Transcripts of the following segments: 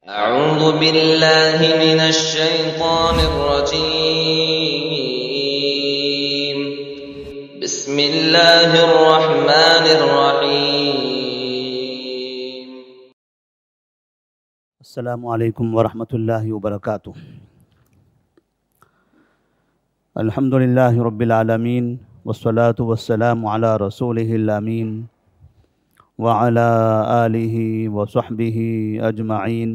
أعوذ بالله من الشيطان الرجيم. بسم الله الرحمن الرحيم. السلام علیکم ورحمۃ اللہ وبرکاتہ. الحمد للہ رب العالمین والصلاة والسلام علی رسولہ الامین وعلی آلہ وصحبہ اجمعین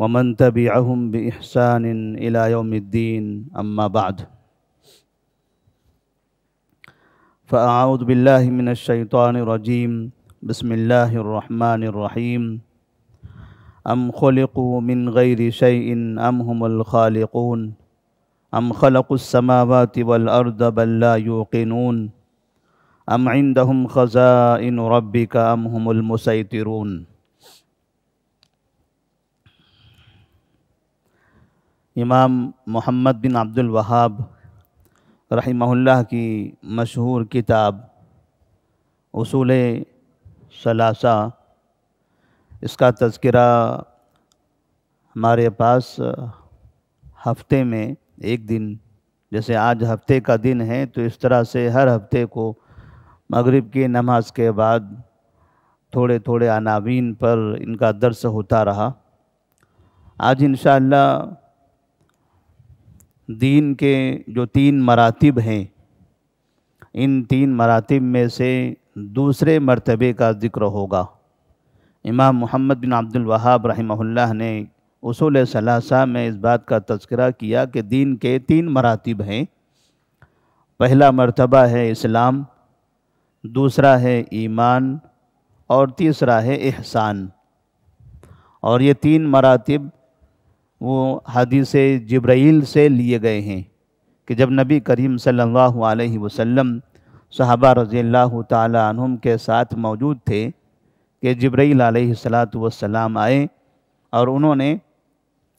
ومن تبعہم بإحسان الی یوم الدین، اما بعد. فاعوذ باللہ من الشیطان الرجیم. بسم اللہ الرحمن الرحیم. ام خلقوا من غیر شیء ام هم الخالقون ام خلقوا السماوات والارض بل لا یوقنون ام عندهم خزائن ربک ام هم المسیطرون. امام محمد بن عبد الوہاب رحمہ اللہ کی مشہور کتاب اصول ثلاثہ، اس کا تذکرہ ہمارے پاس ہفتے میں ایک دن، جیسے آج ہفتے کا دن ہے تو اس طرح سے ہر ہفتے کو مغرب کی نماز کے بعد تھوڑے تھوڑے عناوین پر ان کا درس ہوتا رہا. آج انشاءاللہ دین کے جو 3 مراتب ہیں، ان 3 مراتب میں سے دوسرے مرتبے کا ذکر ہوگا. امام محمد بن عبد الوہاب رحمہ اللہ نے اصول ثلاثہ میں اس بات کا تذکرہ کیا کہ دین کے 3 مراتب ہیں. پہلا مرتبہ ہے اسلام، دوسرا ہے ایمان، اور تیسرا ہے احسان. اور یہ 3 مراتب وہ حدیث جبرائیل سے لیے گئے ہیں کہ جب نبی کریم صلی اللہ علیہ وسلم صحابہ رضی اللہ تعالی عنہم کے ساتھ موجود تھے کہ جبرائیل علیہ السلام آئے اور انہوں نے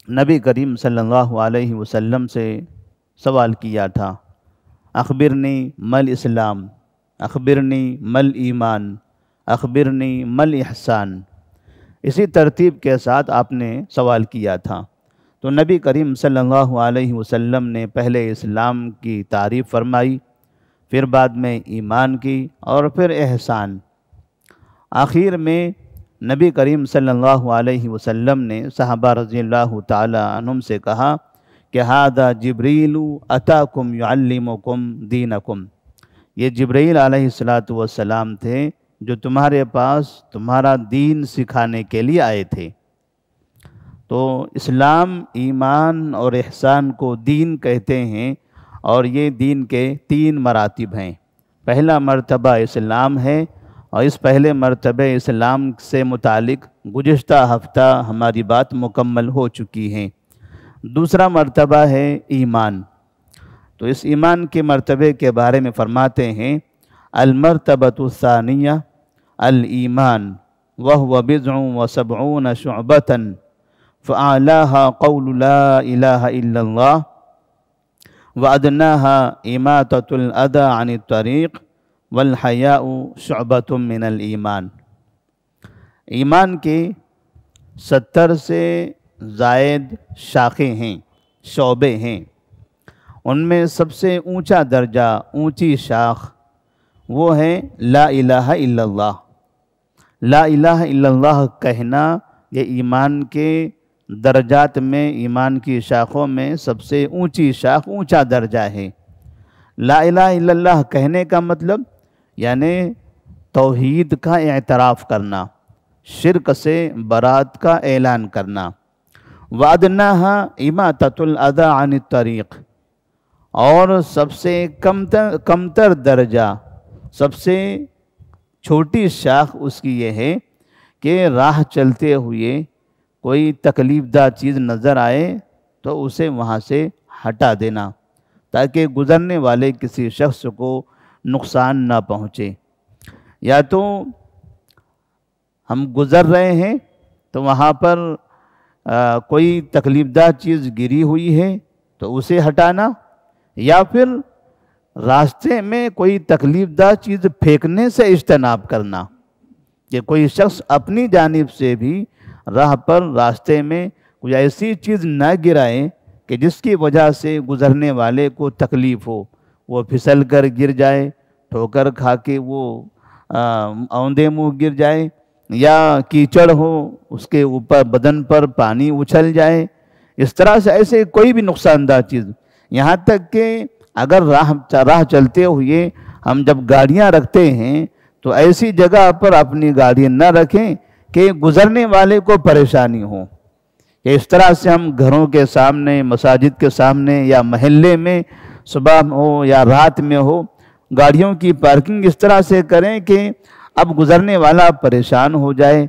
نبی کریم صلی اللہ علیہ وسلم سے سوال کیا تھا، اخبرنی مل اسلام، اخبرنی مل ایمان، اخبرنی مل احسان. اسی ترتیب کے ساتھ آپ نے سوال کیا تھا. تو نبی کریم صلی اللہ علیہ وسلم نے پہلے اسلام کی تعریف فرمائی، پھر بعد میں ایمان کی اور پھر احسان. آخر میں نبی کریم صلی اللہ علیہ وسلم نے صحابہ رضی اللہ تعالی عنہم سے کہا کہ ھذا جبریل اتاکم یعلمکم دینکم. یہ جبرائیل علیہ السلام تھے جو تمہارے پاس تمہارا دین سکھانے کے لیے آئے تھے. تو اسلام، ایمان اور احسان کو دین کہتے ہیں، اور یہ دین کے 3 مراتب ہیں. پہلا مرتبہ اسلام ہے، اور اس پہلے مرتبہ اسلام سے متعلق گزشتہ ہفتہ ہماری بات مکمل ہو چکی ہے. دوسرا مرتبہ ہے ایمان. تو اس ایمان کے مرتبے کے بارے میں فرماتے ہیں، المرتبۃ الثانیہ الایمان وهو 70 شعبۃ فأعلاها قول لا الہ الا اللہ وأدناها اماطۃ الاذى عن الطریق والحیاء شعبۃ من الایمان. ایمان کے 70 سے زائد شاخیں ہیں، شعبے ہیں. ان میں سب سے اونچا درجہ، اونچی شاخ وہ ہے لا الہ الا اللہ. لا الہ الا اللہ کہنا یہ ایمان کے درجات میں، ایمان کی شاخوں میں سب سے اونچی شاخ، اونچا درجہ ہے. لا الہ الا اللہ کہنے کا مطلب یعنی توحید کا اعتراف کرنا، شرک سے برات کا اعلان کرنا. وَأَدْنَاهَا إِمَاطَةُ الْأَذَى عَنِ الطَّرِيقِ. اور سب سے کمتر درجہ، سب سے چھوٹی شاخ اس کی یہ ہے کہ راہ چلتے ہوئے کوئی تکلیف دہ چیز نظر آئے تو اسے وہاں سے ہٹا دینا تاکہ گزرنے والے کسی شخص کو نقصان نہ پہنچے. یا تو ہم گزر رہے ہیں تو وہاں پر کوئی تکلیف دہ چیز گری ہوئی ہے تو اسے ہٹانا، یا پھر راستے میں کوئی تکلیف دہ چیز پھینکنے سے اجتناب کرنا کہ کوئی شخص اپنی جانب سے بھی راہ پر راستے میں کوئی ایسی چیز نہ گرائیں کہ جس کی وجہ سے گزرنے والے کو تکلیف ہو، وہ پھسل کر گر جائے، ٹھوکر کھا کے وہ اوندے منہ گر جائے، یا کیچڑ ہو اس کے اوپر بدن پر پانی اچھل جائے، اس طرح سے ایسے کوئی بھی نقصان دہ چیز. یہاں تک کہ اگر راہ چلتے ہوئے ہم جب گاڑیاں رکھتے ہیں تو ایسی جگہ پر اپنی گاڑی نہ رکھیں کہ گزرنے والے کو پریشانی ہو. کہ اس طرح سے ہم گھروں کے سامنے، مساجد کے سامنے یا محلے میں صبح ہو یا رات میں ہو گاڑیوں کی پارکنگ اس طرح سے کریں کہ اب گزرنے والا پریشان ہو جائے.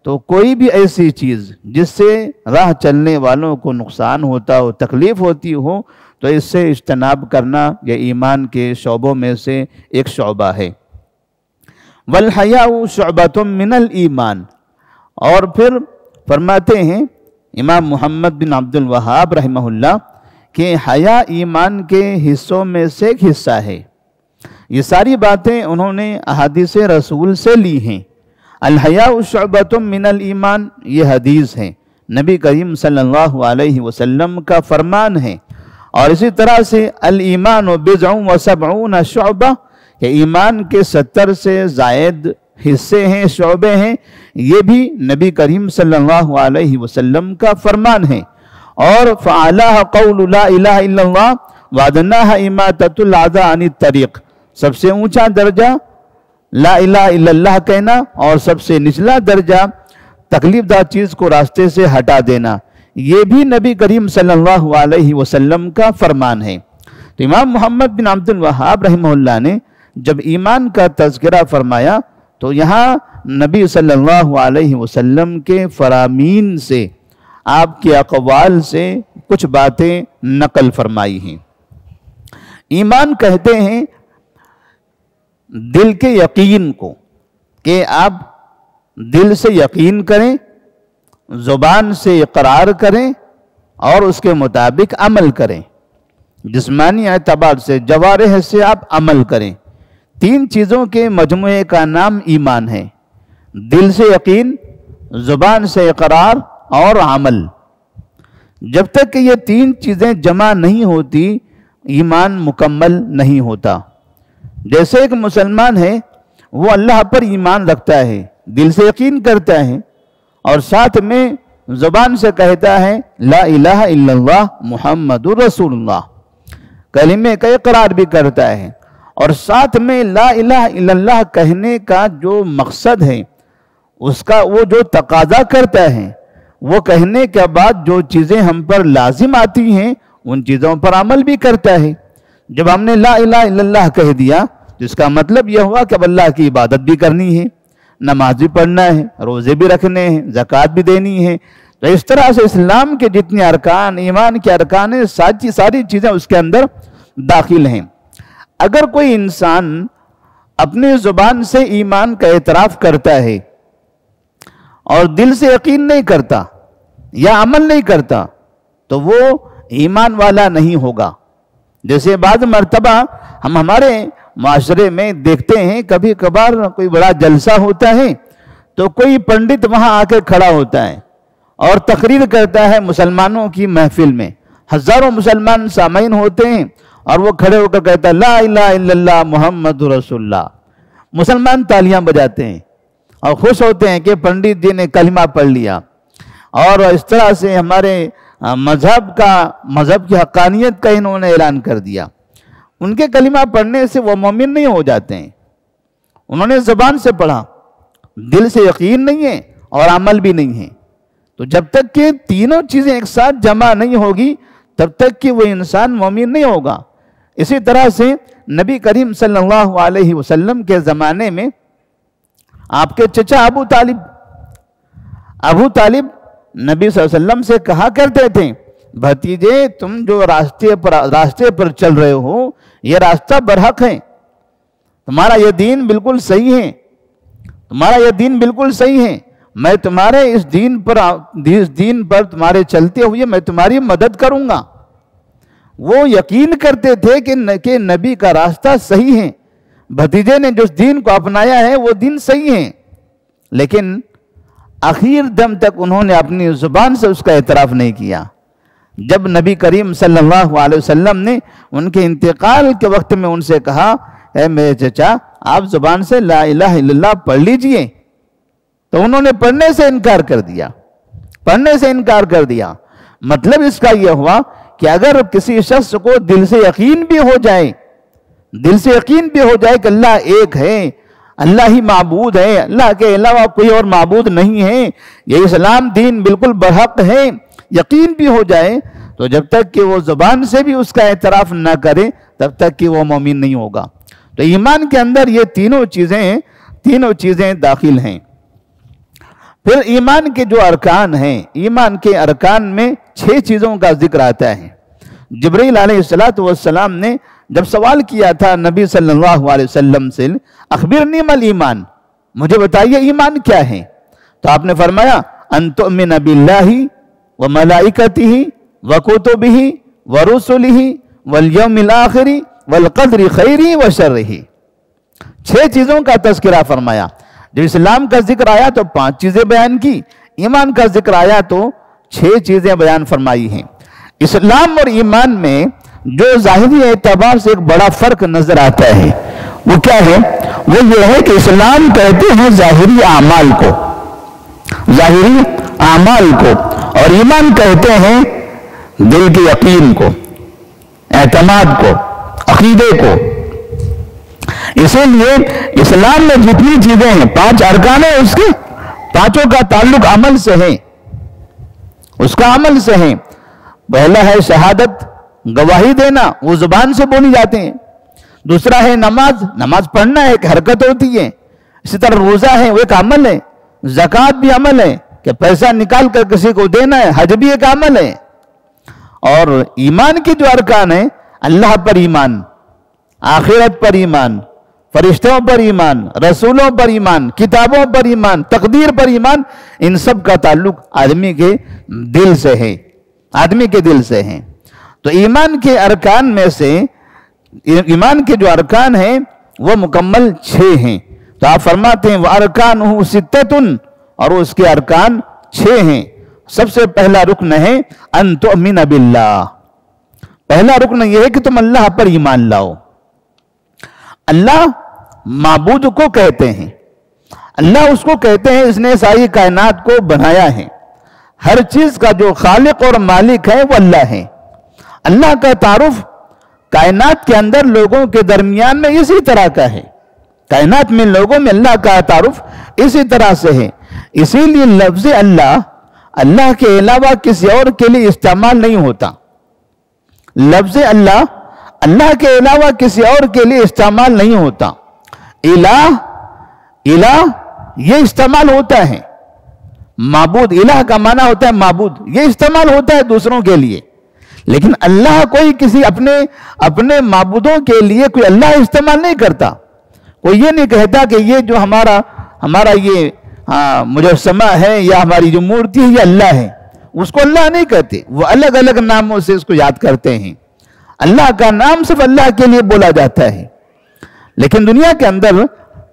تو کوئی بھی ایسی چیز جس سے راہ چلنے والوں کو نقصان ہوتا ہو، تکلیف ہوتی ہو، تو اس سے اجتناب کرنا یہ ایمان کے شعبوں میں سے ایک شعبہ ہے. وَالْحَيَاءُ شُعْبَةٌ مِّنَ الْإِيمَانِ. اور پھر فرماتے ہیں امام محمد بن عبد الوہاب رحمہ اللہ کہ حیا ایمان کے حصوں میں سے ایک حصہ ہے. یہ ساری باتیں انہوں نے احادیث رسول سے لی ہیں. الحیاء شعبۃ من الایمان، یہ حدیث ہے، نبی کریم صلی اللہ علیہ وسلم کا فرمان ہے. اور اسی طرح سے الایمان بضع و سبعون شعبہ، کہ ایمان کے 70 سے زائد حصے ہیں، شعبے ہیں، یہ بھی نبی کریم صلی اللہ علیہ وسلم کا فرمان ہے. اور فعلاها قول لا الہ الا اللہ وادناها اماطۃ الاذى عن الطریق، سب سے اونچا درجہ لا الہ الا اللہ کہنا، اور سب سے نچلا درجہ تکلیف دہ چیز کو راستے سے ہٹا دینا، یہ بھی نبی کریم صلی اللہ علیہ وسلم کا فرمان ہے. تو امام محمد بن عبد الوہاب رحمہ اللہ نے جب ایمان کا تذکرہ فرمایا تو یہاں نبی صلی اللہ علیہ وسلم کے فرامین سے، آپ کے اقوال سے کچھ باتیں نقل فرمائی ہیں. ایمان کہتے ہیں دل کے یقین کو، کہ آپ دل سے یقین کریں، زبان سے اقرار کریں اور اس کے مطابق عمل کریں. جسمانی اعتبار سے، جوارح سے آپ عمل کریں. 3 چیزوں کے مجموعے کا نام ایمان ہے: دل سے یقین، زبان سے اقرار اور عمل. جب تک کہ یہ 3 چیزیں جمع نہیں ہوتی ایمان مکمل نہیں ہوتا. جیسے ایک مسلمان ہے، وہ اللہ پر ایمان رکھتا ہے، دل سے یقین کرتا ہے، اور ساتھ میں زبان سے کہتا ہے لا الہ الا اللہ محمد رسول اللہ، کلمے کا اقرار بھی کرتا ہے، اور ساتھ میں لا الہ الا اللہ کہنے کا جو مقصد ہے، اس کا وہ جو تقاضا کرتا ہے، وہ کہنے کے بعد جو چیزیں ہم پر لازم آتی ہیں ان چیزوں پر عمل بھی کرتا ہے. جب ہم نے لا الہ الا اللہ کہہ دیا تو اس کا مطلب یہ ہوا کہ اب اللہ کی عبادت بھی کرنی ہے، نماز بھی پڑھنا ہے، روزے بھی رکھنے ہیں، زکوٰۃ بھی دینی ہے. تو اس طرح سے اسلام کے جتنے ارکان، ایمان کے ارکان ہیں، ساری چیزیں اس کے اندر داخل ہیں. اگر کوئی انسان اپنی زبان سے ایمان کا اعتراف کرتا ہے اور دل سے یقین نہیں کرتا یا عمل نہیں کرتا تو وہ ایمان والا نہیں ہوگا. جیسے بعض مرتبہ ہم ہمارے معاشرے میں دیکھتے ہیں، کبھی کبھار کوئی بڑا جلسہ ہوتا ہے تو کوئی پنڈت وہاں آ کے کھڑا ہوتا ہے اور تقریر کرتا ہے مسلمانوں کی محفل میں. ہزاروں مسلمان سامعین ہوتے ہیں اور وہ کھڑے ہو کر کہتا ہے لا الہ الا اللہ محمد رسول اللہ. مسلمان تالیاں بجاتے ہیں اور خوش ہوتے ہیں کہ پنڈت جی نے کلمہ پڑھ لیا. اور اس طرح سے ہمارے مذہب کی حقانیت کا انہوں نے اعلان کر دیا. ان کے کلمہ پڑھنے سے وہ مومن نہیں ہو جاتے ہیں. انہوں نے زبان سے پڑھا، دل سے یقین نہیں ہے اور عمل بھی نہیں ہے. تو جب تک کہ تینوں چیزیں ایک ساتھ جمع نہیں ہوگی تب تک کہ وہ انسان مومن نہیں ہوگا. اسی طرح سے نبی کریم صلی اللہ علیہ وسلم کے زمانے میں آپ کے چچا ابو طالب نبی صلی اللہ علیہ وسلم سے کہا کرتے تھے بھتیجے تم جو راستے پر چل رہے ہو یہ راستہ برحق ہے، تمہارا یہ دین بالکل صحیح ہے، تمہارا یہ دین بالکل صحیح ہے، میں تمہارے اس دین پر تمہارے چلتے ہوئے میں تمہاری مدد کروں گا. وہ یقین کرتے تھے کہ نبی کا راستہ صحیح ہے، بھتیجے نے جو دین کو اپنایا ہے وہ دین صحیح ہے. لیکن آخر دم تک انہوں نے اپنی زبان سے اس کا اعتراف نہیں کیا. جب نبی کریم صلی اللہ علیہ وسلم نے ان کے انتقال کے وقت میں ان سے کہا اے میرے چچا آپ زبان سے لا الہ الا اللہ پڑھ لیجئے، تو انہوں نے پڑھنے سے انکار کر دیا. پڑھنے سے انکار کر دیا. مطلب اس کا یہ ہوا کہ اگر کسی شخص کو دل سے یقین بھی ہو جائے، دل سے یقین بھی ہو جائے کہ اللہ ایک ہے، اللہ ہی معبود ہے، اللہ کے علاوہ کوئی اور معبود نہیں ہے، یہ اسلام دین بالکل برحق ہے، یقین بھی ہو جائے، تو جب تک کہ وہ زبان سے بھی اس کا اعتراف نہ کرے تب تک کہ وہ مومن نہیں ہوگا. تو ایمان کے اندر یہ تینوں چیزیں داخل ہیں. پھر ایمان کے جو ارکان ہیں، ایمان کے ارکان میں 6 چیزوں کا ذکر آتا ہے. جبریل علیہ السلام نے جب سوال کیا تھا نبی صلی اللہ علیہ وسلم سے اخبرنی مل ایمان، مجھے بتائیے ایمان کیا ہے، تو آپ نے فرمایا ان تؤمن باللہ وملائکتہ وکتبہ ورسلہ والیوم الآخر والقدر خیرہ وشرہ. 6 چیزوں کا تذکرہ فرمایا. جب اسلام کا ذکر آیا تو 5 چیزیں بیان کی، ایمان کا ذکر آیا تو 6 چیزیں بیان فرمائی ہیں. اسلام اور ایمان میں جو ظاہری اعتبار سے ایک بڑا فرق نظر آتا ہے وہ کیا ہے؟ وہ یہ ہے کہ اسلام کہتے ہیں ظاہری اعمال کو، ظاہری اعمال کو، اور ایمان کہتے ہیں دل کے یقین کو، اعتماد کو، عقیدے کو. اسی لیے اسلام میں جتنی چیزیں ہیں 5 ارکان ہیں، اس کے 5 کا تعلق عمل سے ہے، اس کا عمل سے ہے. پہلا ہے شہادت، گواہی دینا، وہ زبان سے بولی جاتے ہیں. دوسرا ہے نماز پڑھنا ہے، ایک حرکت ہوتی ہے. اسی طرح روزہ ہے، وہ ایک عمل ہے. زکوٰۃ بھی عمل ہے کہ پیسہ نکال کر کسی کو دینا ہے. حج بھی ایک عمل ہے. اور ایمان کی جو ارکان ہیں، اللہ پر ایمان، آخرت پر ایمان، فرشتوں پر ایمان، رسولوں پر ایمان، کتابوں پر ایمان، تقدیر پر ایمان، ان سب کا تعلق آدمی کے دل سے ہے، آدمی کے دل سے ہے. تو ایمان کے ارکان میں سے ایمان کے جو ارکان ہیں وہ مکمل 6 ہیں. تو آپ فرماتے ہیں وَأَرْكَانُهُ سِتَّةٌ، اور اس کے ارکان 6 ہیں. سب سے پہلا رکن ہے ان تؤمن باللہ. پہلا رکن یہ ہے کہ تم اللہ پر ایمان لاؤ. اللہ معبود کو کہتے ہیں، اللہ اس کو کہتے ہیں اس نے ساری کائنات کو بنایا ہے. ہر چیز کا جو خالق اور مالک ہے وہ اللہ ہے. اللہ کا تعارف کائنات کے اندر لوگوں کے درمیان میں اسی طرح کا ہے. کائنات میں لوگوں میں اللہ کا تعارف اسی طرح سے ہے. اسی لیے لفظ اللہ کے علاوہ کسی اور کے لیے استعمال نہیں ہوتا. لفظ اللہ کے علاوہ کسی اور کے لیے استعمال نہیں ہوتا. الہ یہ استعمال ہوتا ہے. معبود، الہ کا معنی ہوتا ہے معبود، یہ استعمال ہوتا ہے دوسروں کے لیے. لیکن اللہ کوئی کسی اپنے معبودوں کے لیے کوئی اللہ استعمال نہیں کرتا. کوئی یہ نہیں کہتا کہ یہ جو ہمارا یہ مجسمہ ہے یا ہماری جو مورتی ہے یہ اللہ ہے. اس کو اللہ نہیں کہتے، وہ الگ الگ ناموں سے اس کو یاد کرتے ہیں. اللہ کا نام صرف اللہ کے لیے بولا جاتا ہے. لیکن دنیا کے اندر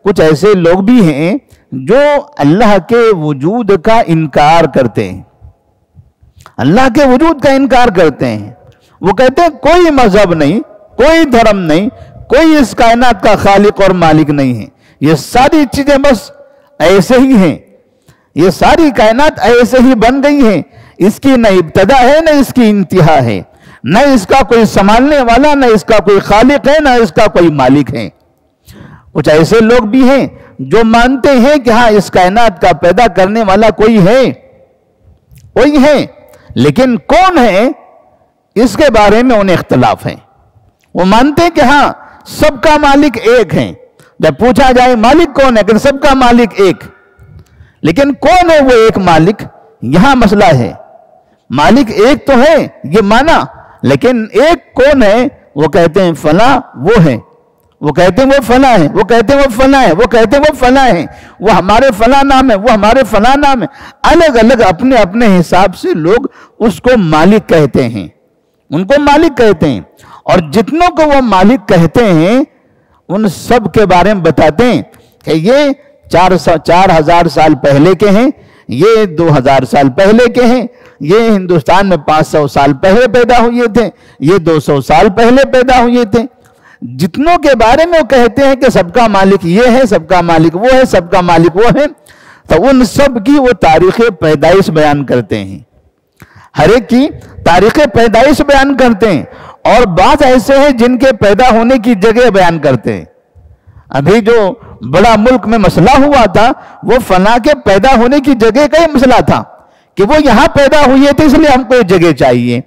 کچھ ایسے لوگ بھی ہیں جو اللہ کے وجود کا انکار کرتے ہیں. اللہ کے وجود کا انکار کرتے ہیں. وہ کہتے ہیں کوئی مذہب نہیں، کوئی دھرم نہیں، کوئی اس کائنات کا خالق اور مالک نہیں ہے. یہ ساری چیزیں بس ایسے ہی ہیں، یہ ساری کائنات ایسے ہی بن گئی ہیں. اس کی نہ ابتدا ہے نہ اس کی انتہا ہے، نہ اس کا کوئی سنبھالنے والا، نہ اس کا کوئی خالق ہے، نہ اس کا کوئی مالک ہے. کچھ ایسے لوگ بھی ہیں جو مانتے ہیں کہ ہاں اس کائنات کا پیدا کرنے والا کوئی ہے، لیکن کون ہے اس کے بارے میں انہیں اختلاف ہے. وہ مانتے ہیں کہ ہاں سب کا مالک ایک ہے. جب پوچھا جائے مالک کون ہے کہ سب کا مالک ایک، لیکن کون ہے وہ ایک مالک، یہاں مسئلہ ہے. مالک ایک تو ہے یہ مانا، لیکن ایک کون ہے؟ وہ کہتے ہیں فلاں وہ ہے، وہ کہتے ہیں وہ فلاں ہے، وہ کہتے ہیں وہ فلاں ہے، وہ کہتے ہیں وہ فلاں ہے، وہ ہمارے فلاں نام ہے، وہ ہمارے فلاں نام ہے. الگ الگ اپنے اپنے حساب سے لوگ اس کو مالک کہتے ہیں، ان کو مالک کہتے ہیں. اور جتنوں کو وہ مالک کہتے ہیں ان سب کے بارے میں بتاتے ہیں کہ یہ 4000 سال پہلے کے ہیں، یہ 2000 سال پہلے کے ہیں، یہ ہندوستان میں 500 سال پہلے پیدا ہوئے تھے، یہ 200 سال پہلے پیدا ہوئے تھے۔ جتنوں کے بارے میں وہ کہتے ہیں کہ سب کا مالک یہ ہے، سب کا مالک وہ ہے، سب کا مالک وہ ہے، تو ان سب کی وہ تاریخ پیدائش بیان کرتے ہیں، ہر ایک کی تاریخ پیدائش بیان کرتے ہیں، اور بعض ایسے ہیں جن کے پیدا ہونے کی جگہ بیان کرتے ہیں۔ ابھی جو بڑا ملک میں مسئلہ ہوا تھا وہ فلاں کے پیدا ہونے کی جگہ کا ہی مسئلہ تھا کہ وہ یہاں پیدا ہوئے تھے، اس لیے ہم کو یہ جگہ چاہیے۔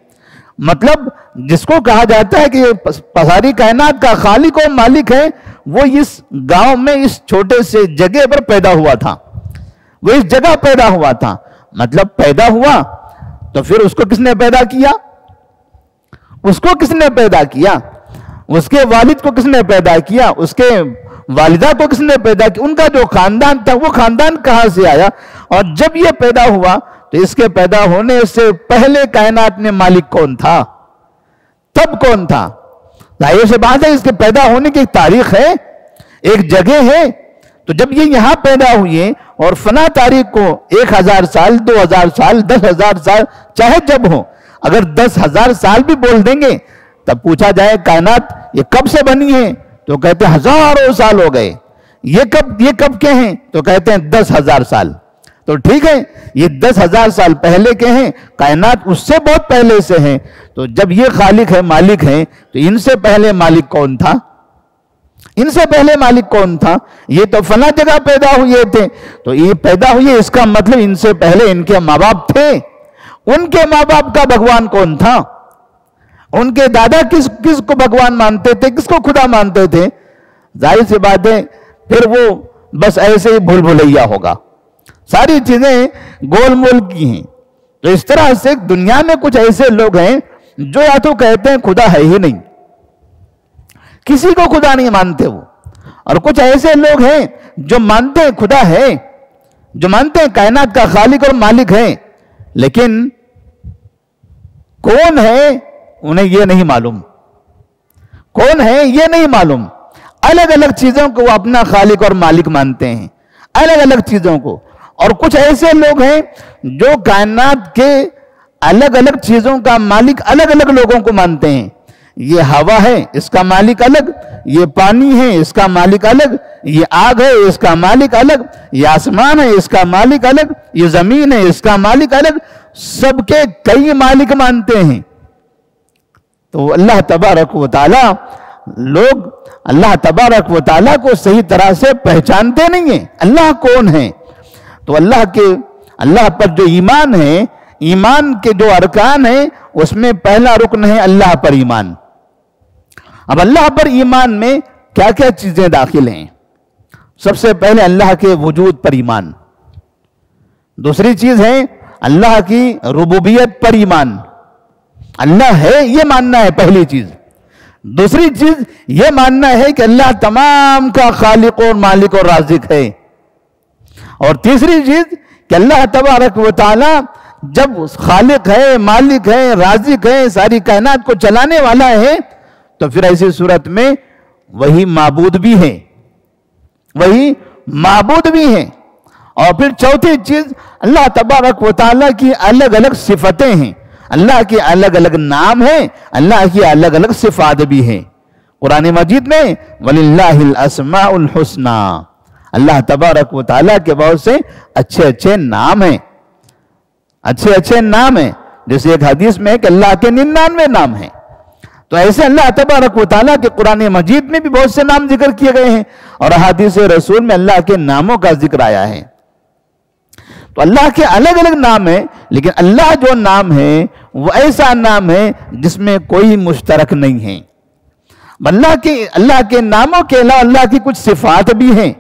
مطلب جس کو کہا جاتا ہے کہ ساری کائنات کا خالق و مالک ہے، وہ اس گاؤں میں اس چھوٹے سے جگہ پر پیدا ہوا تھا، وہ اس جگہ پیدا ہوا تھا۔ مطلب پیدا ہوا تو پھر اس کو کس نے پیدا کیا؟ اس کو کس نے پیدا کیا؟ اس کے والد کو کس نے پیدا کیا؟ اس کے والدہ کو کس نے پیدا کیا؟ ان کا جو خاندان تھا وہ خاندان کہاں سے آیا؟ اور جب یہ پیدا ہوا تو اس کے پیدا ہونے سے پہلے کائنات میں مالک کون تھا؟ تب کون تھا؟ ظاہر سی بات ہے اس کے پیدا ہونے کی ایک تاریخ ہے، ایک جگہ ہے۔ تو جب یہ یہاں پیدا ہوئے اور فلاں تاریخ کو 1000 سال، 2000 سال، 10,000 سال چاہے جب ہو، اگر 10,000 سال بھی بول دیں گے تب پوچھا جائے کائنات یہ کب سے بنی ہے تو کہتے ہیں ہزاروں سال ہو گئے۔ یہ کب کے ہیں تو کہتے ہیں 10,000 سال۔ تو ٹھیک ہے، یہ 10,000 سال پہلے کے ہیں، کائنات اس سے بہت پہلے سے ہیں۔ تو جب یہ خالق ہے، مالک ہے، تو ان سے پہلے مالک کون تھا؟ ان سے پہلے مالک کون تھا؟ یہ تو فلاں جگہ پیدا ہوئے تھے، تو یہ پیدا ہوئے اس کا مطلب ان سے پہلے ان کے ماں باپ تھے۔ ان کے ماں باپ کا بھگوان کون تھا؟ ان کے دادا کس کو بھگوان مانتے تھے، کس کو خدا مانتے تھے؟ ظاہر سی بات ہے پھر وہ بس ایسے ہی بھول بھلیا ہوگا، ساری چیزیں گول مول کی ہیں۔ تو اس طرح سے دنیا میں کچھ ایسے لوگ ہیں جو یا تو کہتے ہیں خدا ہے ہی نہیں، کسی کو خدا نہیں مانتے وہ، اور کچھ ایسے لوگ ہیں جو مانتے ہیں خدا ہے، جو مانتے ہیں کائنات کا خالق اور مالک ہے، لیکن کون ہے انہیں یہ نہیں معلوم، کون ہے یہ نہیں معلوم۔ الگ الگ چیزوں کو وہ اپنا خالق اور مالک مانتے ہیں، الگ الگ چیزوں کو۔ اور کچھ ایسے لوگ ہیں جو کائنات کے الگ الگ چیزوں کا مالک الگ الگ لوگوں کو مانتے ہیں۔ یہ ہوا ہے، اس کا مالک الگ، یہ پانی ہے، اس کا مالک الگ، یہ آگ ہے، اس کا مالک الگ، یہ آسمان ہے، اس کا مالک الگ، یہ زمین ہے، اس کا مالک الگ، سب کے کئی مالک مانتے ہیں۔ تو اللہ تبارک و تعالی، لوگ اللہ تبارک و تعالی کو صحیح طرح سے پہچانتے نہیں ہیں۔ اللہ کون ہے؟ تو اللہ پر جو ایمان ہے، ایمان کے جو ارکان ہیں، اس میں پہلا رکن ہے اللہ پر ایمان۔ اب اللہ پر ایمان میں کیا کیا چیزیں داخل ہیں؟ سب سے پہلے اللہ کے وجود پر ایمان، دوسری چیز ہے اللہ کی ربوبیت پر ایمان، اللہ ہے یہ ماننا ہے پہلی چیز۔ دوسری چیز یہ ماننا ہے کہ اللہ تمام کا خالق اور مالک اور رازق ہے۔ اور تیسری چیز کہ اللہ تبارک و تعالی جب خالق ہے، مالک ہے، رازق ہے، ساری کائنات کو چلانے والا ہے، تو پھر ایسی صورت میں وہی معبود بھی ہے، وہی معبود بھی ہے۔ اور پھر چوتھی چیز اللہ تبارک و تعالیٰ کی الگ الگ صفتیں ہیں، اللہ کے الگ الگ نام ہیں، اللہ کی الگ الگ صفات بھی ہیں۔ قرآن مجید میں وَلِلَّهِ الْأَسْمَاءُ الْحُسْنَى، اللہ تبارک و تعالیٰ کے بہت سے اچھے اچھے نام ہیں، اچھے اچھے نام ہیں۔ جیسے ایک حدیث میں ہے کہ اللہ کے 99 نام ہیں، تو ایسے اللہ تبارک و تعالیٰ کے قرآن مجید میں بھی بہت سے نام ذکر کیے گئے ہیں، اور احادیث رسول میں اللہ کے ناموں کا ذکر آیا ہے۔ تو اللہ کے الگ الگ نام ہیں، لیکن اللہ جو نام ہے وہ ایسا نام ہے جس میں کوئی مشترک نہیں ہے۔ اللہ کے ناموں کے علاوہ اللہ کی کچھ صفات بھی ہیں،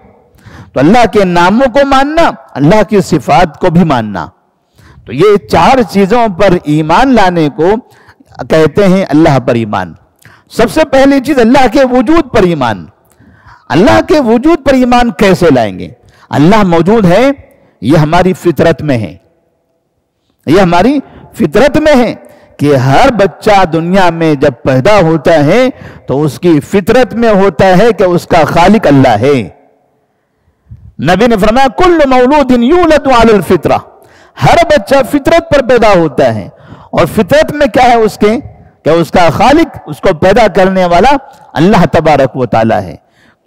تو اللہ کے ناموں کو ماننا، اللہ کی صفات کو بھی ماننا، تو یہ 4 چیزوں پر ایمان لانے کو کہتے ہیں اللہ پر ایمان۔ سب سے پہلی چیز اللہ کے وجود پر ایمان۔ اللہ کے وجود پر ایمان کیسے لائیں گے؟ اللہ موجود ہے، یہ ہماری فطرت میں ہے، یہ ہماری فطرت میں ہے کہ ہر بچہ دنیا میں جب پیدا ہوتا ہے تو اس کی فطرت میں ہوتا ہے کہ اس کا خالق اللہ ہے۔ نبی نے فرمایا کل مولود یولد علی الفطرہ، ہر بچہ فطرت پر پیدا ہوتا ہے، اور فطرت میں کیا ہے اس کے کہ اس کا خالق، اس کو پیدا کرنے والا اللہ تبارک و تعالی ہے۔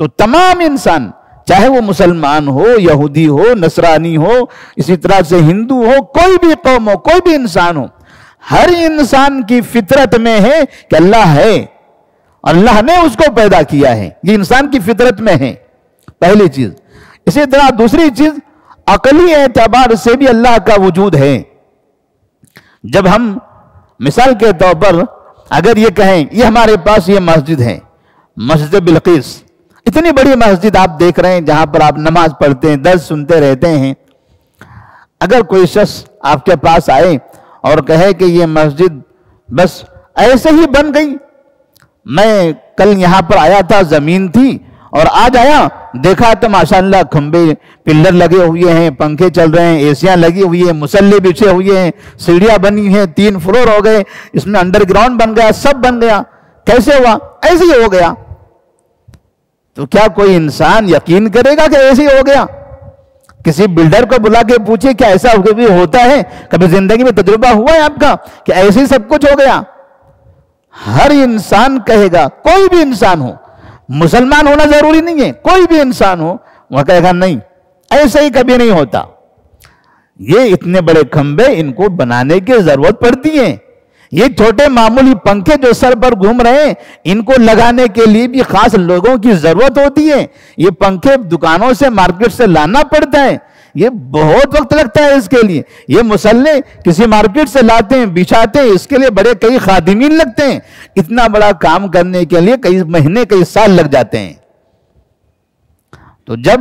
تو تمام انسان، چاہے وہ مسلمان ہو، یہودی ہو، نصرانی ہو، اسی طرح سے ہندو ہو، کوئی بھی قوم ہو، کوئی بھی انسان ہو، ہر انسان کی فطرت میں ہے کہ اللہ ہے، اللہ نے اس کو پیدا کیا ہے، یہ انسان کی فطرت میں ہے، پہلی چیز۔ اسی طرح دوسری چیز، عقلی اعتبار سے بھی اللہ کا وجود ہے۔ جب ہم مثال کے طور پر اگر یہ کہیں یہ ہمارے پاس یہ مسجد ہے، مسجد بلقیس، اتنی بڑی مسجد آپ دیکھ رہے ہیں جہاں پر آپ نماز پڑھتے ہیں، درس سنتے رہتے ہیں، اگر کوئی شخص آپ کے پاس آئے اور کہے کہ یہ مسجد بس ایسے ہی بن گئی، میں کل یہاں پر آیا تھا، زمین تھی، اور آج آیا دیکھا تو ماشاءاللہ کھمبے پلر لگے ہوئے ہیں، پنکھے چل رہے ہیں، ایسیاں لگی ہوئی ہیں، مسلے بچھے ہوئے ہیں، سیڑھیاں بنی ہیں، 3 فلور ہو گئے، اس میں انڈر گراؤنڈ بن گیا، سب بن گیا، کیسے ہوا؟ ایسے ہی ہو گیا۔ تو کیا کوئی انسان یقین کرے گا کہ ایسے ہی ہو گیا؟ کسی بلڈر کو بلا کے پوچھے کیا ایسا ہوتا ہے؟ کبھی زندگی میں تجربہ ہوا ہے آپ کا کہ ایسے ہی سب کچھ ہو گیا؟ ہر انسان کہے گا، کوئی بھی انسان ہو، مسلمان ہونا ضروری نہیں ہے، کوئی بھی انسان ہو، وہ کہے گا نہیں، ایسے ہی کبھی نہیں ہوتا۔ یہ اتنے بڑے کھمبے ان کو بنانے کی ضرورت پڑتی ہے، یہ چھوٹے معمولی پنکھے جو سر پر گھوم رہے ہیں ان کو لگانے کے لیے بھی خاص لوگوں کی ضرورت ہوتی ہے، یہ پنکھے دکانوں سے، مارکیٹ سے لانا پڑتا ہے، یہ بہت وقت لگتا ہے اس کے لیے، یہ مسلے کسی مارکیٹ سے لاتے ہیں، بچھاتے ہیں، اس کے لیے بڑے کئی خادمین لگتے ہیں، اتنا بڑا کام کرنے کے لیے کئی مہینے کئی سال لگ جاتے ہیں۔ تو جب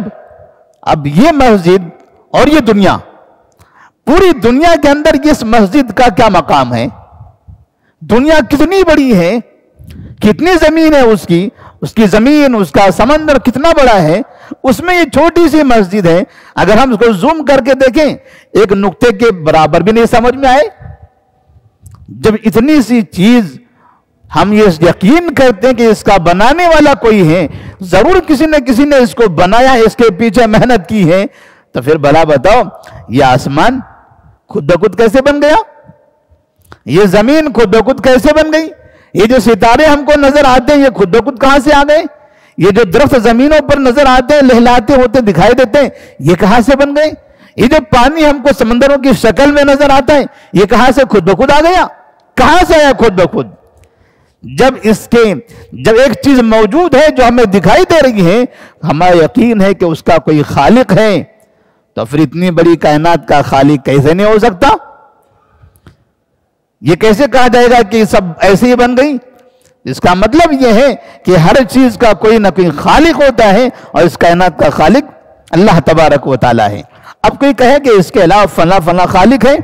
اب یہ مسجد اور یہ دنیا، پوری دنیا کے اندر اس مسجد کا کیا مقام ہے؟ دنیا کتنی بڑی ہے، کتنی زمین ہے اس کی زمین، اس کا سمندر کتنا بڑا ہے، اس میں یہ چھوٹی سی مسجد ہے، اگر ہم اس کو زوم کر کے دیکھیں ایک نقطے کے برابر بھی نہیں سمجھ میں آئے۔ جب اتنی سی چیز ہم یہ یقین کرتے ہیں کہ اس کا بنانے والا کوئی ہے، ضرور کسی نے اس کو بنایا، اس کے پیچھے محنت کی ہے، تو پھر بھلا بتاؤ یہ آسمان خود بخود کیسے بن گیا؟ یہ زمین خود بخود کیسے بن گئی؟ یہ جو ستارے ہم کو نظر آتے ہیں یہ خود بخود کہاں سے آ گئے؟ یہ جو درخت زمینوں پر نظر آتے ہیں، لہلاتے ہوتے دکھائی دیتے ہیں، یہ کہاں سے بن گئے؟ یہ جو پانی ہم کو سمندروں کی شکل میں نظر آتا ہے یہ کہاں سے خود بخود آ گیا؟ کہاں سے آیا خود بخود؟ جب ایک چیز موجود ہے جو ہمیں دکھائی دے رہی ہے، ہمارا یقین ہے کہ اس کا کوئی خالق ہے، تو پھر اتنی بڑی کائنات کا خالق کیسے نہیں ہو سکتا؟ یہ کیسے کہا جائے گا کہ سب ایسے ہی بن گئی؟ اس کا مطلب یہ ہے کہ ہر چیز کا کوئی نہ کوئی خالق ہوتا ہے، اور اس کائنات کا خالق اللہ تبارک و تعالی ہے۔ اب کوئی کہے کہ اس کے علاوہ فلاں فلاں خالق ہے،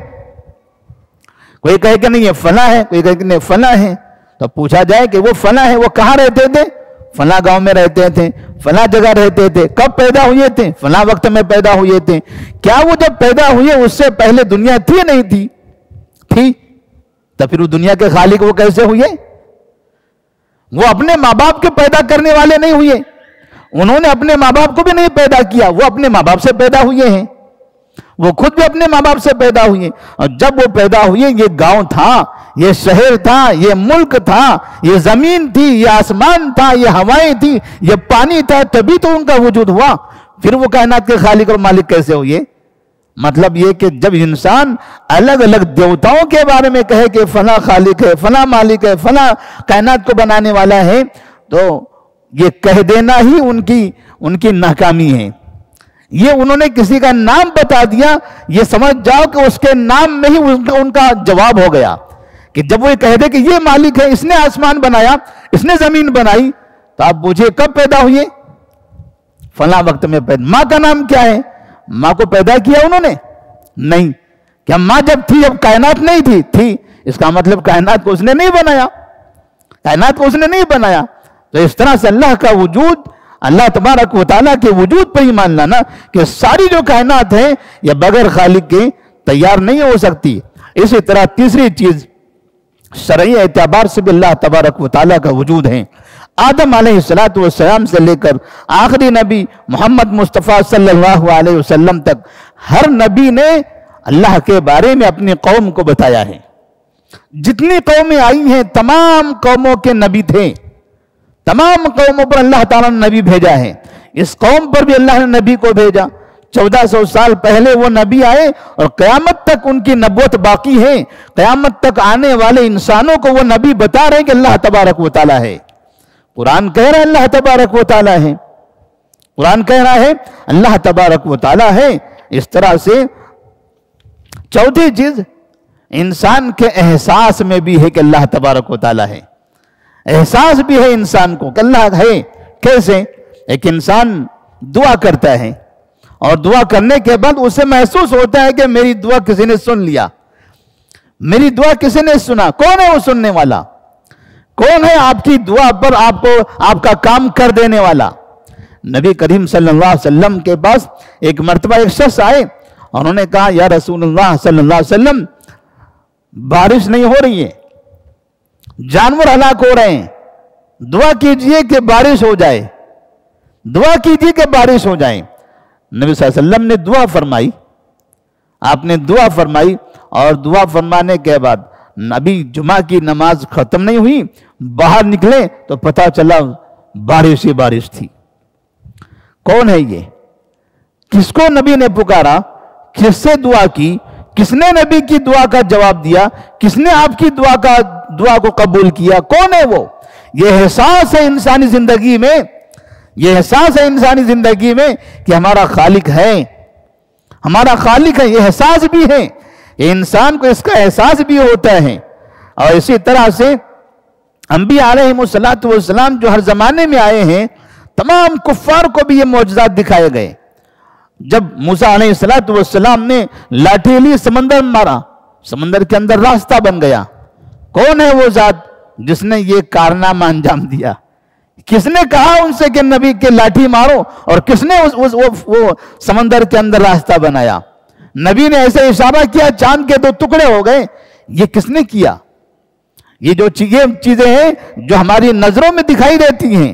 کوئی کہے کہ نہیں یہ فلاں ہے، کوئی کہے کہ نہیں فلاں ہے، تو پوچھا جائے کہ وہ فلاں ہے، وہ کہاں رہتے تھے؟ فلاں گاؤں میں رہتے تھے، فلاں جگہ رہتے تھے، کب پیدا ہوئے تھے؟ فلاں وقت میں پیدا ہوئے تھے۔ کیا وہ جب پیدا ہوئے اس سے پہلے دنیا تھی یا نہیں تھی؟ تھی۔ تو پھر وہ دنیا کے خالق وہ کیسے ہوئے؟ وہ اپنے ماں باپ کے پیدا کرنے والے نہیں ہوئے، انہوں نے اپنے ماں باپ کو بھی نہیں پیدا کیا، وہ اپنے ماں باپ سے پیدا ہوئے ہیں، وہ خود بھی اپنے ماں باپ سے پیدا ہوئے، اور جب وہ پیدا ہوئے یہ گاؤں تھا، یہ شہر تھا، یہ ملک تھا، یہ زمین تھی، یہ آسمان تھا، یہ ہوائیں تھی، یہ پانی تھا، تبھی تو ان کا وجود ہوا۔ پھر وہ کائنات کے خالق اور مالک کیسے ہوئے؟ مطلب یہ کہ جب انسان الگ الگ دیوتاؤں کے بارے میں کہے کہ فلاں خالق ہے، فلاں مالک ہے، فلاں کائنات کو بنانے والا ہے، تو یہ کہہ دینا ہی ان کی ناکامی ہے۔ یہ انہوں نے کسی کا نام بتا دیا، یہ سمجھ جاؤ کہ اس کے نام میں ہی ان کا جواب ہو گیا، کہ جب وہ کہہ دے کہ یہ مالک ہے، اس نے آسمان بنایا، اس نے زمین بنائی، تو آپ پوچھئے کب پیدا ہوئے؟ فلاں وقت میں پیدا۔ ماں کا نام کیا ہے؟ ماں کو پیدا کیا انہوں نے؟ نہیں۔ کیا ماں جب تھی جب کائنات نہیں تھی؟ اس کا مطلب کائنات کو اس نے نہیں بنایا، کائنات کو اس نے نہیں بنایا۔ تو اس طرح سے اللہ کا وجود، اللہ تبارک و تعالیٰ کے وجود پر ہی مان لانا کہ ساری جو کائنات ہے یہ بغیر خالق کے تیار نہیں ہو سکتی۔ اسی طرح تیسری چیز شرعی اعتبار سے بھی اللہ تبارک و تعالیٰ کا وجود ہے۔ آدم علیہ السلام سے لے کر آخری نبی محمد مصطفیٰ صلی اللہ علیہ وسلم تک ہر نبی نے اللہ کے بارے میں اپنی قوم کو بتایا ہے۔ جتنی قومیں آئی ہیں تمام قوموں کے نبی تھے، تمام قوموں پر اللہ تعالیٰ نے نبی بھیجا ہے۔ اس قوم پر بھی اللہ نے نبی کو بھیجا، 1400 سال پہلے وہ نبی آئے اور قیامت تک ان کی نبوت باقی ہے۔ قیامت تک آنے والے انسانوں کو وہ نبی بتا رہے ہیں کہ اللہ تبارک و تعالیٰ ہے۔ قرآن کہہ رہا ہے اللہ تبارک و تعالیٰ ہے، قرآن کہہ رہا ہے اللہ تبارک و تعالیٰ ہے۔ اس طرح سے چوتھی چیز انسان کے احساس میں بھی ہے کہ اللہ تبارک و تعالیٰ ہے۔ احساس بھی ہے انسان کو کہ اللہ ہے۔ کیسے؟ ایک انسان دعا کرتا ہے اور دعا کرنے کے بعد اسے محسوس ہوتا ہے کہ میری دعا کسی نے سن لیا، میری دعا کسی نے سنا۔ کون ہے وہ سننے والا؟ کون ہے آپ کی دعا پر آپ کا کام کر دینے والا؟ نبی کریم صلی اللہ علیہ وسلم کے پاس ایک مرتبہ ایک شخص آئے اور انہوں نے کہا یا رسول اللہ صلی اللہ علیہ وسلم، بارش نہیں ہو رہی ہے، جانور ہلاک ہو رہے ہیں، دعا کیجئے کہ بارش ہو جائے، دعا کیجئے کہ بارش ہو جائے۔ نبی صلی اللہ علیہ وسلم نے دعا فرمائی، آپ نے دعا فرمائی، اور دعا فرمانے کے بعد ابھی جمعہ کی نماز ختم نہیں ہوئی، باہر نکلے تو پتہ چلا بارش ہی بارش تھی۔ کون ہے یہ؟ کس کو نبی نے پکارا؟ کس سے دعا کی؟ کس نے نبی کی دعا کا جواب دیا؟ کس نے آپ کی دعا کو قبول کیا؟ کون ہے وہ؟ یہ احساس ہے انسانی زندگی میں، یہ احساس ہے انسانی زندگی میں کہ ہمارا خالق ہے، ہمارا خالق ہے۔ یہ احساس بھی ہے، انسان کو اس کا احساس بھی ہوتا ہے۔ اور اسی طرح سے انبیاء علیہم السلام جو ہر زمانے میں آئے ہیں، تمام کفار کو بھی یہ معجزات دکھائے گئے۔ جب موسیٰ علیہ السلام نے لاٹھی لی، سمندر مارا، سمندر کے اندر راستہ بن گیا۔ کون ہے وہ ذات جس نے یہ کارنامہ انجام دیا؟ کس نے کہا ان سے کہ نبی کے لاٹھی مارو، اور کس نے وہ سمندر کے اندر راستہ بنایا؟ نبی نے ایسے اشارہ کیا، چاند کے 2 ٹکڑے ہو گئے۔ یہ کس نے کیا؟ یہ جو چیزیں ہیں جو ہماری نظروں میں دکھائی دیتی ہیں،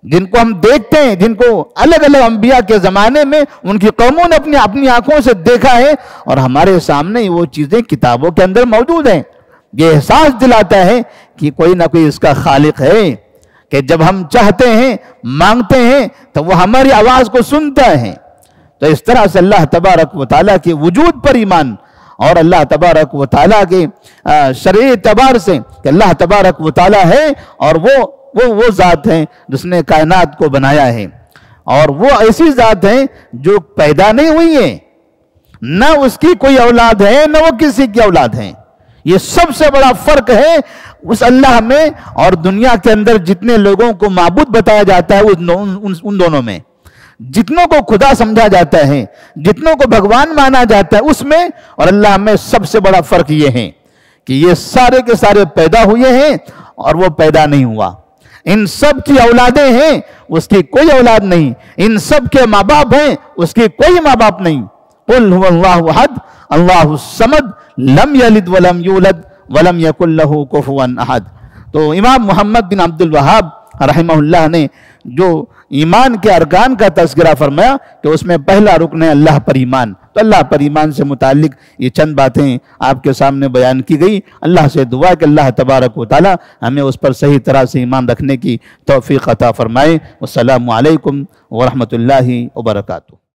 جن کو ہم دیکھتے ہیں، جن کو الگ الگ انبیاء کے زمانے میں ان کی قوموں نے اپنی آنکھوں سے دیکھا ہے، اور ہمارے سامنے وہ چیزیں کتابوں کے اندر موجود ہیں۔ یہ احساس دلاتا ہے کہ کوئی نہ کوئی اس کا خالق ہے، کہ جب ہم چاہتے ہیں، مانگتے ہیں، تو وہ ہماری آواز کو سنتا ہے۔ تو اس طرح سے اللہ تبارک و تعالیٰ کے وجود پر ایمان، اور اللہ تبارک و تعالیٰ کے شرعی اعتبار سے کہ اللہ تبارک و تعالیٰ ہے، اور وہ ذات ہے جس نے کائنات کو بنایا ہے، اور وہ ایسی ذات ہے جو پیدا نہیں ہوئی ہے، نہ اس کی کوئی اولاد ہے، نہ وہ کسی کی اولاد ہے۔ یہ سب سے بڑا فرق ہے اس اللہ میں اور دنیا کے اندر جتنے لوگوں کو معبود بتایا جاتا ہے ان دونوں میں۔ جتنوں کو خدا سمجھا جاتا ہے، جتنوں کو بھگوان مانا جاتا ہے، اس میں اور اللہ میں سب سے بڑا فرق یہ ہے کہ یہ سارے کے سارے پیدا ہوئے ہیں اور وہ پیدا نہیں ہوا۔ ان سب کی اولادیں ہیں، اس کی کوئی اولاد نہیں۔ ان سب کے ماں باپ ہیں، اس کی کوئی ماں باپ نہیں۔ قل هو اللہ احد اللہ الصمد لم یلد ولم یولد ولم یکن لہ کفوا احد۔ تو امام محمد بن عبد الوہاب رحمہ اللہ نے جو ایمان کے ارکان کا تذکرہ فرمایا کہ اس میں پہلا رکن ہے اللہ پر ایمان۔ تو اللہ پر ایمان سے متعلق یہ چند باتیں آپ کے سامنے بیان کی گئی۔ اللہ سے دعا کہ اللہ تبارک و تعالی ہمیں اس پر صحیح طرح سے ایمان رکھنے کی توفیق عطا فرمائے۔ والسلام علیکم ورحمۃ اللہ وبرکاتہ۔